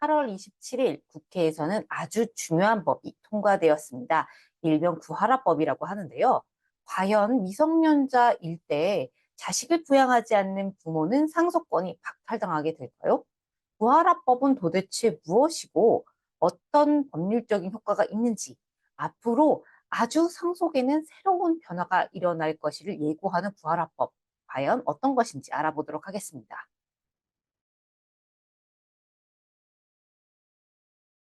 8월 27일 국회에서는 아주 중요한 법이 통과되었습니다. 일명 구하라법이라고 하는데요. 과연 미성년자일 때 자식을 부양하지 않는 부모는 상속권이 박탈당하게 될까요? 구하라법은 도대체 무엇이고 어떤 법률적인 효과가 있는지, 앞으로 아주 상속에는 새로운 변화가 일어날 것을 예고하는 구하라법, 과연 어떤 것인지 알아보도록 하겠습니다.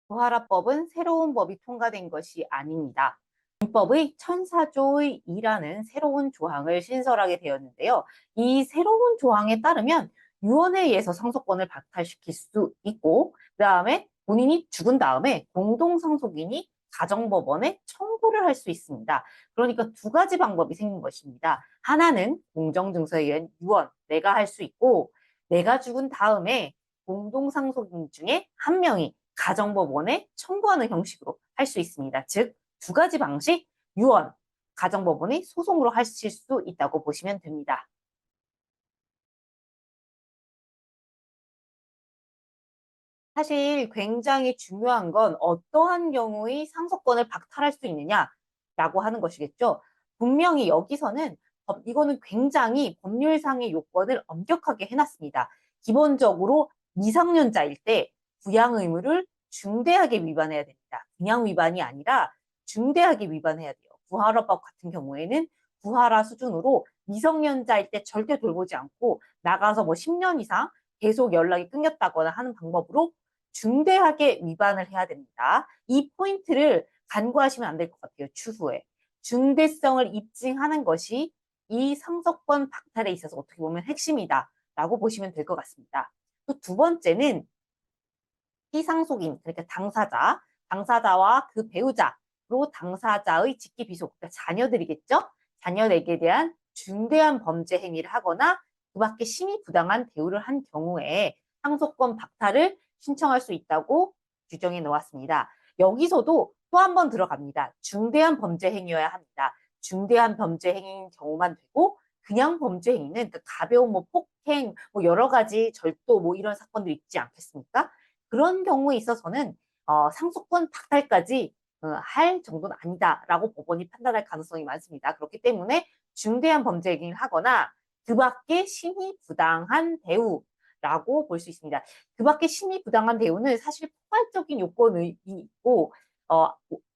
부하라법은 새로운 법이 통과된 것이 아닙니다. 민법의 천사조의 2라는 새로운 조항을 신설하게 되었는데요. 이 새로운 조항에 따르면 유언에 의해서 상속권을 박탈시킬 수 있고, 그 다음에 본인이 죽은 다음에 공동상속인이 가정법원에 청구를 할 수 있습니다. 그러니까 두 가지 방법이 생긴 것입니다. 하나는 공정증서에 의한 유언, 내가 할 수 있고, 내가 죽은 다음에 공동상속인 중에 한 명이 가정법원에 청구하는 형식으로 할 수 있습니다. 즉, 두 가지 방식, 유언, 가정법원의 소송으로 하실 수 있다고 보시면 됩니다. 사실 굉장히 중요한 건 어떠한 경우의 상속권을 박탈할 수 있느냐라고 하는 것이겠죠. 분명히 여기서는 이거는 굉장히 법률상의 요건을 엄격하게 해놨습니다. 기본적으로 미성년자일 때 부양 의무를 중대하게 위반해야 됩니다. 그냥 위반이 아니라 중대하게 위반해야 돼요. 부하라법 같은 경우에는 부하라 수준으로 미성년자일 때 절대 돌보지 않고 나가서 뭐 10년 이상 계속 연락이 끊겼다거나 하는 방법으로 중대하게 위반을 해야 됩니다. 이 포인트를 간과하시면 안 될 것 같아요. 추후에. 중대성을 입증하는 것이 이 상속권 박탈에 있어서 어떻게 보면 핵심이다 라고 보시면 될 것 같습니다. 또 두 번째는 피상속인, 그러니까 당사자와 그 배우자로 당사자의 직계 비속, 그러니까 자녀들이겠죠? 자녀에게 대한 중대한 범죄 행위를 하거나 그 밖에 심히 부당한 대우를 한 경우에 상속권 박탈을 신청할 수 있다고 규정해 놓았습니다. 여기서도 또 한 번 들어갑니다. 중대한 범죄 행위여야 합니다. 중대한 범죄 행위인 경우만 되고 그냥 범죄 행위는 그 가벼운 뭐 폭행, 뭐 여러 가지 절도 뭐 이런 사건들 있지 않겠습니까? 그런 경우에 있어서는 상속권 박탈까지 할 정도는 아니다라고 법원이 판단할 가능성이 많습니다. 그렇기 때문에 중대한 범죄 행위를 하거나 그 밖에 심히 부당한 대우라고 볼 수 있습니다. 그 밖에 심히 부당한 대우는 사실 포괄적인 요건이 있고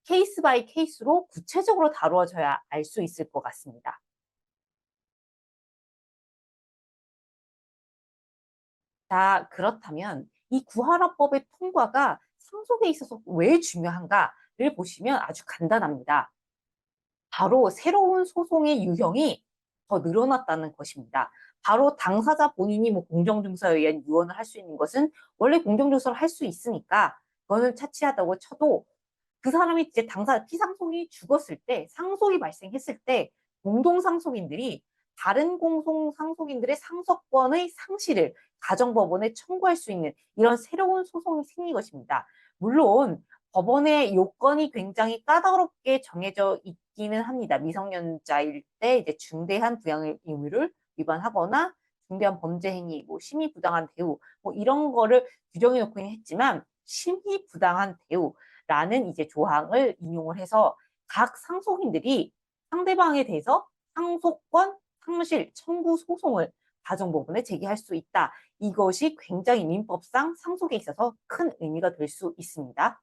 케이스 바이 케이스로 구체적으로 다루어져야 알 수 있을 것 같습니다. 자, 그렇다면 이 구하라법의 통과가 상속에 있어서 왜 중요한가를 보시면 아주 간단합니다. 바로 새로운 소송의 유형이 더 늘어났다는 것입니다. 바로 당사자 본인이 뭐 공정증서에 의한 유언을 할 수 있는 것은 원래 공정증서를 할 수 있으니까 그거는 차치하다고 쳐도 그 사람이 이제 피상속이 죽었을 때, 상속이 발생했을 때 공동상속인들이 다른 공동상속인들의 상속권의 상실을 가정법원에 청구할 수 있는 이런 새로운 소송이 생긴 것입니다. 물론 법원의 요건이 굉장히 까다롭게 정해져 있기는 합니다. 미성년자일 때 이제 중대한 부양 의무를 위반하거나 중대한 범죄 행위, 뭐 심히 부당한 대우, 뭐 이런 거를 규정해 놓고는 했지만 심히 부당한 대우라는 이제 조항을 인용을 해서 각 상속인들이 상대방에 대해서 상속권 상실 청구 소송을 가정법원에 제기할 수 있다. 이것이 굉장히 민법상 상속에 있어서 큰 의미가 될 수 있습니다.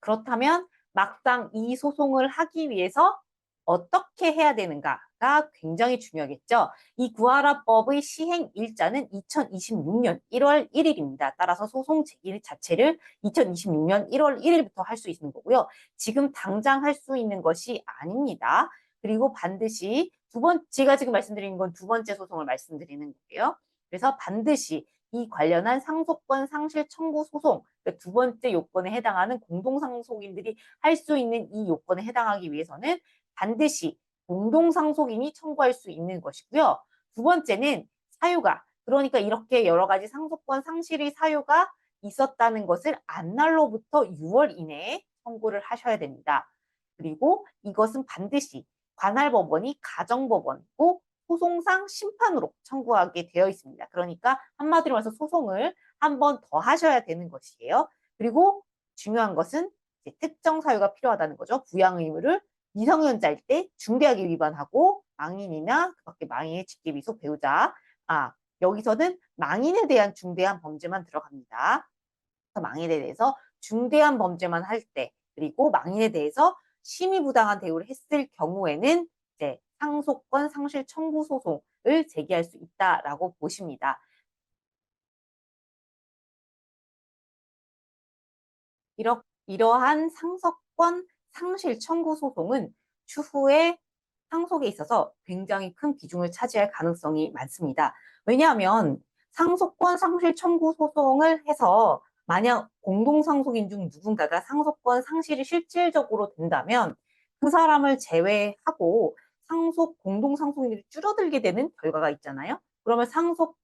그렇다면 막상 이 소송을 하기 위해서 어떻게 해야 되는가가 굉장히 중요하겠죠. 이 구하라법의 시행 일자는 2026년 1월 1일입니다. 따라서 소송 제기 자체를 2026년 1월 1일부터 할 수 있는 거고요. 지금 당장 할 수 있는 것이 아닙니다. 그리고 반드시 제가 지금 말씀드리는 건 두 번째 소송을 말씀드리는 거예요. 그래서 반드시 이 관련한 상속권 상실 청구 소송, 그러니까 두 번째 요건에 해당하는 공동상속인들이 할 수 있는 이 요건에 해당하기 위해서는 반드시 공동상속인이 청구할 수 있는 것이고요. 두 번째는 사유가, 그러니까 이렇게 여러 가지 상속권 상실의 사유가 있었다는 것을 안날로부터 6월 이내에 청구를 하셔야 됩니다. 그리고 이것은 반드시 관할 법원이 가정법원이고 소송상 심판으로 청구하게 되어 있습니다. 그러니까 한마디로 말해서 소송을 한 번 더 하셔야 되는 것이에요. 그리고 중요한 것은 이제 특정 사유가 필요하다는 거죠. 부양 의무를 미성년자일 때 중대하게 위반하고 망인이나 그 밖에 망인의 직계비속 배우자, 여기서는 망인에 대한 중대한 범죄만 들어갑니다. 망인에 대해서 중대한 범죄만 할 때, 그리고 망인에 대해서 심의부당한 대우를 했을 경우에는 이제 상속권 상실 청구 소송을 제기할 수 있다라고 보십니다. 이러한 상속권 상실 청구 소송은 추후에 상속에 있어서 굉장히 큰 비중을 차지할 가능성이 많습니다. 왜냐하면 상속권 상실 청구 소송을 해서 만약 공동상속인 중 누군가가 상속권 상실이 실질적으로 된다면 그 사람을 제외하고 상속 공동상속인들이 줄어들게 되는 결과가 있잖아요. 그러면 상속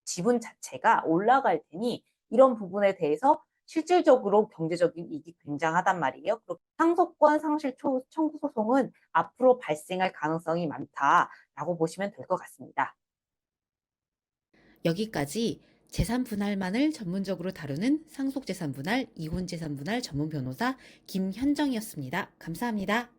지분 자체가 올라갈 테니 이런 부분에 대해서 실질적으로 경제적인 이익이 굉장하단 말이에요. 상속권 상실 청구 소송은 앞으로 발생할 가능성이 많다라고 보시면 될 것 같습니다. 여기까지 재산 분할만을 전문적으로 다루는 상속재산 분할, 이혼재산 분할 전문 변호사 김현정이었습니다. 감사합니다.